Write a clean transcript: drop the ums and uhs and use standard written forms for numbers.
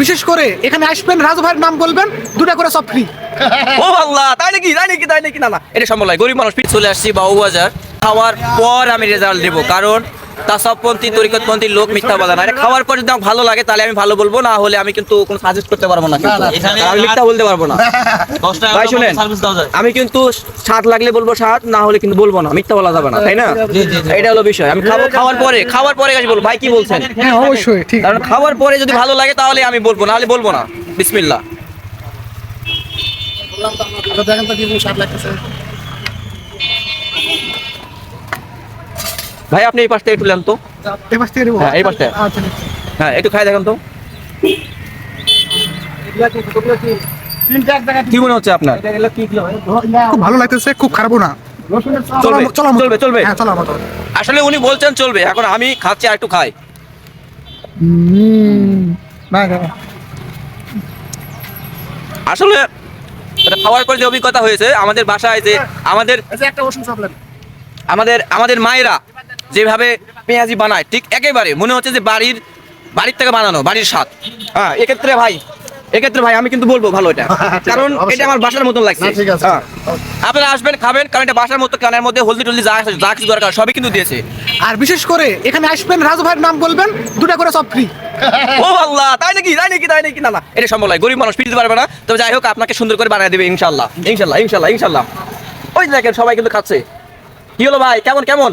বিশেষ করে এখানে আসবেন, রাজু ভাইয়ের নাম বলবেন, 2টা করে সব ফ্রি। ও আল্লাহ, তাই নাকি না এটা সম্ভব নয়। গরিব মানুষ চলে আসছি বাবুবাজার, খাওয়ার পর আমি রেজাল্ট দেবো, কারণ তাসাবপন্থী তরিকতপন্থী লোক মিথ্যা বলে না। এটা খাওয়ার পর যদি আমার ভালো লাগে তাহলে আমি ভালো বলবো, না হলে আমি কিন্তু কোনো সাজেস্ট করতে পারবো না, আমি মিথ্যা বলতে পারবো না। ভাই শুনেন, আমি কিন্তু স্বাদ লাগলে বলবো স্বাদ, না হলে কিন্তু বলবো না, মিথ্যা বলা যাবে না, তাই না? এটা হলো বিষয়। আমি খাওয়ার পরে কাছে বলবো। ভাই কি বলছেন? হ্যাঁ অবশ্যই ঠিক। কারণ খাওয়ার পরে যদি ভালো লাগে তাহলে আমি বলবো, না হলে বলবো না। বিসমিল্লাহ। দেখেন তো কি স্বাদ লাগতেছে। ভাই আপনি এই পাশটা একটু নেন তো। এই পাশ থেকে দেবো? হ্যাঁ এই পাশটা, আচ্ছা হ্যাঁ একটু খাই দেখেন তো কি মনে হচ্ছে আপনার? খুব ভালো লাগতেছে, খুব খারাপও না। চলবে। হ্যাঁ চলো আমার। আসলে উনি বলছেন চলবে, এখন আমি খাচ্ছি আর একটু খাই। আসলে এটা খাওয়ার পর যে অভিজ্ঞতা হয়েছে আমাদের বাসায়, যে আমাদের একটা ওষুধ চাপলেন। আমাদের মায়েরা যেভাবে পেঁয়াজি বানায়, ঠিক একেবারে মনে হচ্ছে যে বাড়ির থেকে বানানো, বাড়ির স্বাদ। হ্যাঁ এক্ষেত্রে ভাই আমি কিন্তু বলবো ভালো এটা, কারণ এটা আমার বাসার মতন লাগছে। ঠিক আছে। হ্যাঁ, আপনারা আসবেন খাবেন, কারণ এটা বাসার মতো, কানের মধ্যে হলদি টলদি যা কিছু দরকার সবই কিন্তু দিয়েছে। আর বিশেষ করে এখানে আসবেন, রাজু ভাইয়ের নাম বলবেন, 2টা করে সব ফ্রি। ও আল্লাহ, তাই নাকি না এটা সম্ভব নয়। গরিব মানুষ দিতে পারবে না, তবে যাই হোক আপনাকে সুন্দর করে বানিয়ে দেবে ইনশাল্লাহ। ওই দেখেন সবাই কিন্তু খাচ্ছে। কি হলো ভাই, কেমন?